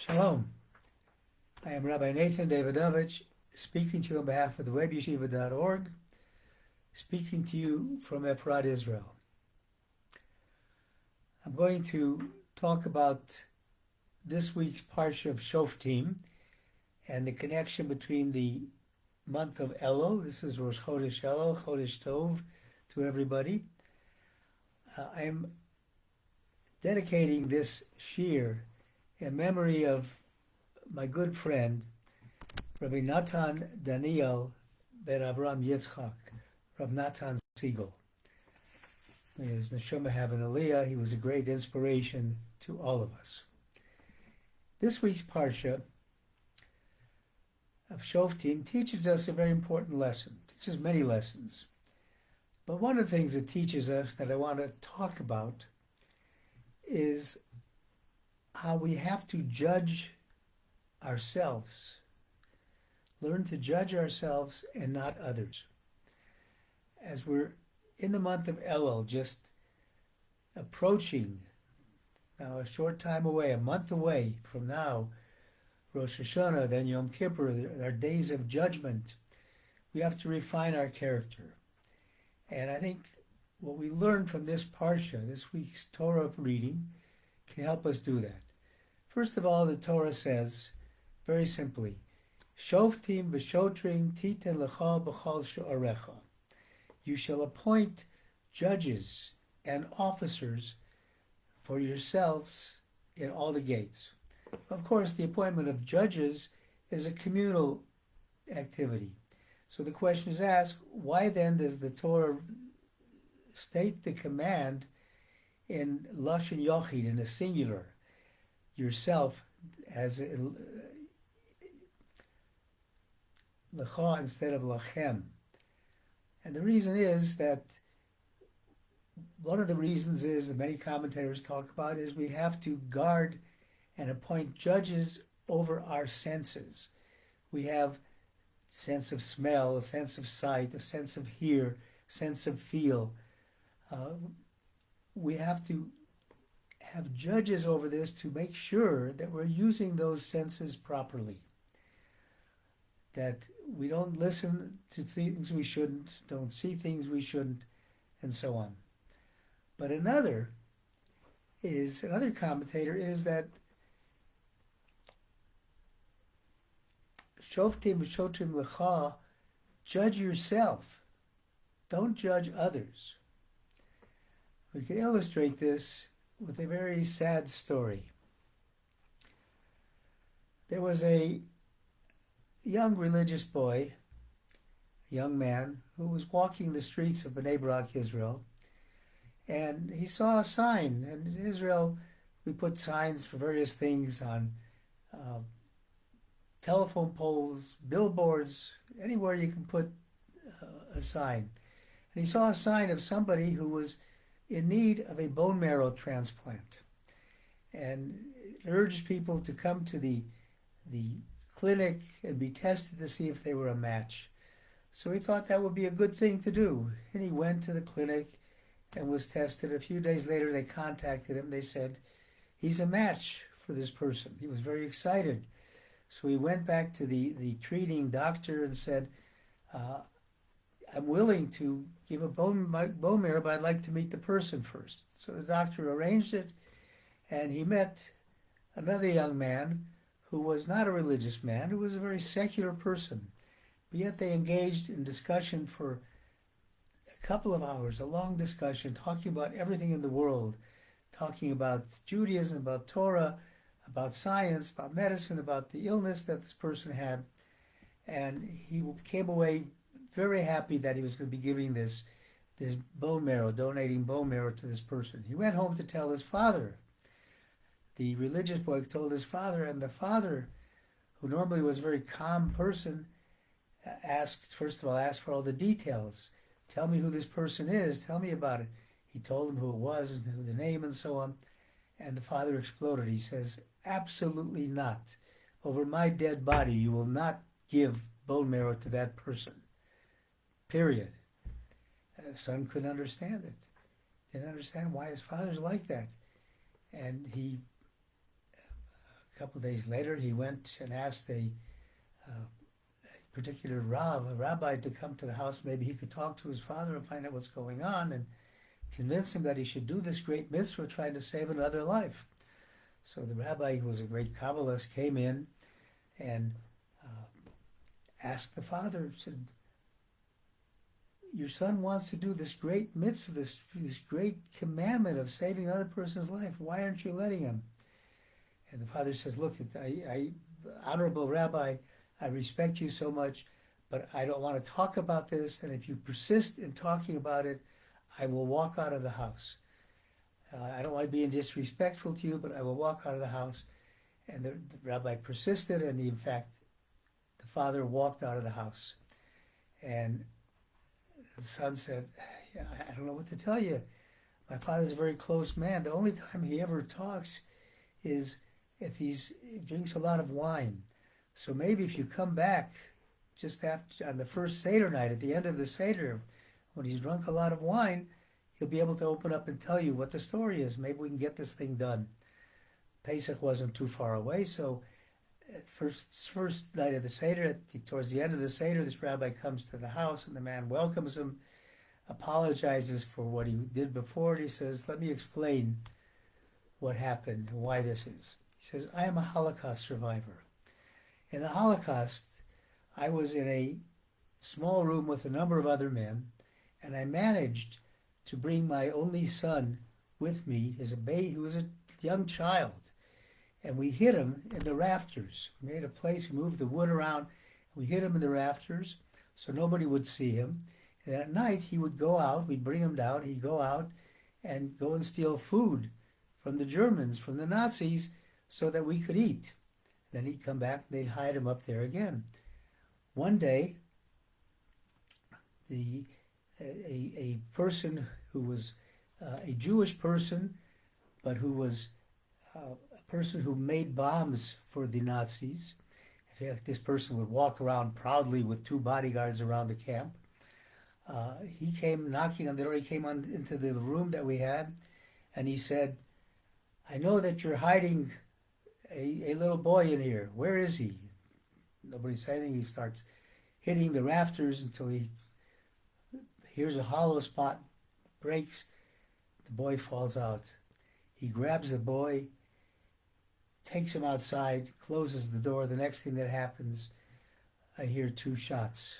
Shalom. I am Rabbi Nathan Davidovich, speaking to you on behalf of the webyeshiva.org, speaking to you from Efrat, Israel. I'm going to talk about this week's Parsha of Shoftim and the connection between the month of Elul. This is Rosh Chodesh Elul, Chodesh Tov to everybody. I'm dedicating this shir in memory of my good friend, Rabbi Natan Daniel ben Avram Yitzchak, Rav Natan Siegel. May his neshama have an aliyah. He was a great inspiration to all of us. This week's Parsha of Shoftim teaches us a very important lesson. It teaches many lessons. But one of the things it teaches us that I want to talk about is how we have to judge ourselves. Learn to judge ourselves and not others. As we're in the month of Elul, just approaching, now a short time away, a month away from now, Rosh Hashanah, then Yom Kippur, our days of judgment, we have to refine our character. And I think what we learn from this Parsha, this week's Torah reading, can help us do that. First of all, the Torah says, very simply, Shoftim v'shotrim titen lecha b'chol she'arecha. You shall appoint judges and officers for yourselves in all the gates. Of course, the appointment of judges is a communal activity. So the question is asked, why then does the Torah state the command in Lashon Yochid, in a singular, yourself, as lecha instead of lachem? And the reason is that, one of the reasons is, that many commentators talk about, is we have to guard and appoint judges over our senses. We have sense of smell, a sense of sight, a sense of hear, sense of feel. We have to have judges over this to make sure that we're using those senses properly, that we don't listen to things we shouldn't, don't see things we shouldn't, and so on. But another commentator is that Shoftim v'shotrim lecha, judge yourself, don't judge others. We can illustrate this with a very sad story. There was a young religious boy, a young man, who was walking the streets of Bnei Brak, Israel, and he saw a sign. And in Israel, we put signs for various things on telephone poles, billboards, anywhere you can put a sign. And he saw a sign of somebody who was in need of a bone marrow transplant, and it urged people to come to the clinic and be tested to see if they were a match. So he thought that would be a good thing to do, and he went to the clinic and was tested. A few days later, they contacted him. They said, he's a match for this person. He was very excited. So he went back to the treating doctor and said, I'm willing to give a bone marrow, but I'd like to meet the person first. So the doctor arranged it, and he met another young man who was not a religious man, who was a very secular person. But yet they engaged in discussion for a couple of hours, a long discussion, talking about everything in the world, talking about Judaism, about Torah, about science, about medicine, about the illness that this person had. And he came away very happy that he was going to be giving this bone marrow, donating bone marrow to this person. He went home to tell his father. The religious boy told his father, and the father, who normally was a very calm person, asked for all the details. Tell me who this person is. Tell me about it. He told him who it was and the name and so on. And the father exploded. He says, absolutely not. Over my dead body, you will not give bone marrow to that person. Period. The son couldn't understand it. Didn't understand why his father's like that. And he A couple of days later, he went and asked a particular rabbi, to come to the house. Maybe he could talk to his father and find out what's going on and convince him that he should do this great mitzvah trying to save another life. So the rabbi, who was a great Kabbalist, came in and asked the father, said, your son wants to do this great mitzvah, this great commandment of saving another person's life. Why aren't you letting him? And the father says, look, honorable rabbi, I respect you so much, but I don't want to talk about this, and if you persist in talking about it, I will walk out of the house. I don't want to be disrespectful to you, but I will walk out of the house. And the rabbi persisted, and in fact, the father walked out of the house. And the son said, I don't know what to tell you. My father's a very close man. The only time he ever talks is if he drinks a lot of wine. So maybe if you come back just after, on the first Seder night, at the end of the Seder, when he's drunk a lot of wine, he'll be able to open up and tell you what the story is. Maybe we can get this thing done. Pesach wasn't too far away, so first night of the Seder, towards the end of the Seder, this rabbi comes to the house, and the man welcomes him, apologizes for what he did before, and he says, let me explain what happened and why this is. He says, I am a Holocaust survivor. In the Holocaust, I was in a small room with a number of other men, and I managed to bring my only son with me as a baby, who was a young child. And we hid him in the rafters. We made a place, we moved the wood around, we hid him in the rafters so nobody would see him. And at night he would go out, we'd bring him down, he'd go out and go and steal food from the Germans, from the Nazis, so that we could eat. Then he'd come back and they'd hide him up there again. One day, a person who was a Jewish person, but who was a person who made bombs for the Nazis. In fact, this person would walk around proudly with 2 bodyguards around the camp. He came knocking on the door. He came into the room that we had, and he said, I know that you're hiding a little boy in here. Where is he? Nobody said anything. He starts hitting the rafters until he hears a hollow spot, breaks. The boy falls out. He grabs the boy, takes him outside, closes the door. The next thing that happens, I hear 2 shots,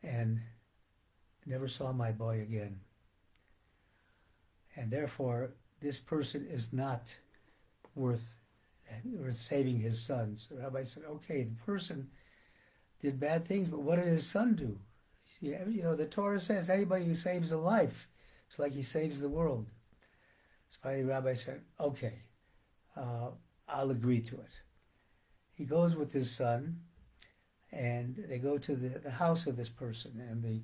and never saw my boy again. And therefore, this person is not worth saving his son. So the rabbi said, okay, the person did bad things, but what did his son do? You know, the Torah says anybody who saves a life, it's like he saves the world. So finally the rabbi said, okay, I'll agree to it. He goes with his son, and they go to the house of this person, and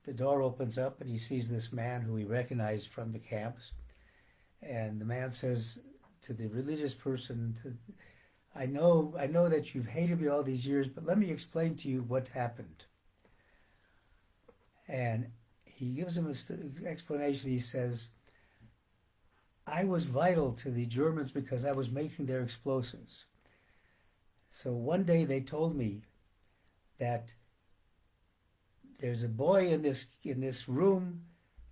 the door opens up, and he sees this man who he recognized from the camps. And the man says to the religious person, I know that you've hated me all these years, but let me explain to you what happened. And he gives him an explanation. He says, I was vital to the Germans because I was making their explosives. So one day they told me that there's a boy in this room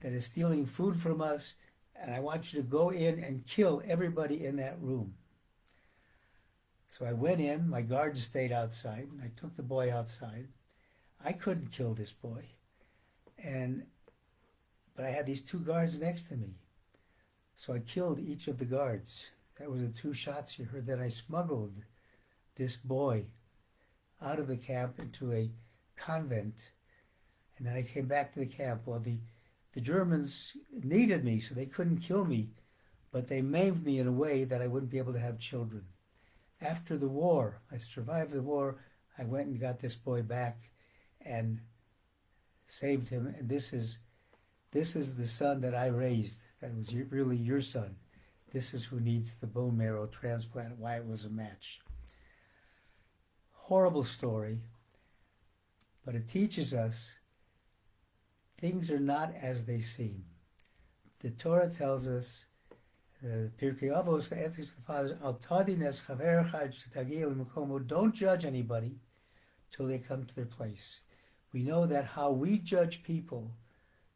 that is stealing food from us, and I want you to go in and kill everybody in that room. So I went in, my guards stayed outside, and I took the boy outside. I couldn't kill this boy, but I had these 2 guards next to me. So I killed each of the guards. That was the 2 shots you heard. Then I smuggled this boy out of the camp into a convent, and then I came back to the camp. Well, the Germans needed me, so they couldn't kill me, but they maimed me in a way that I wouldn't be able to have children. After the war, I survived the war, I went and got this boy back and saved him, and this is the son that I raised. That was really your son. This is who needs the bone marrow transplant, why it was a match. Horrible story, but it teaches us things are not as they seem. The Torah tells us Pirkei Avos, the ethics of the fathers, Al tadin es chaver echad shetagiel l'makomo, don't judge anybody till they come to their place. We know that how we judge people,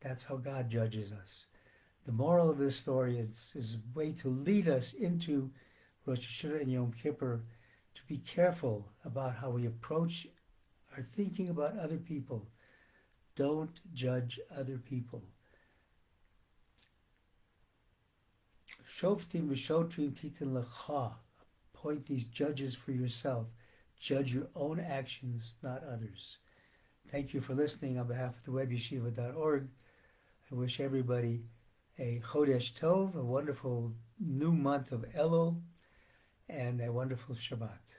that's how God judges us. The moral of this story is a way to lead us into Rosh Chodesh and Yom Kippur, to be careful about how we approach our thinking about other people. Don't judge other people. Shoftim v'shotrim titin lecha. Appoint these judges for yourself. Judge your own actions, not others. Thank you for listening on behalf of the webyeshiva.org. I wish everybody a Chodesh Tov, a wonderful new month of Elul, and a wonderful Shabbat.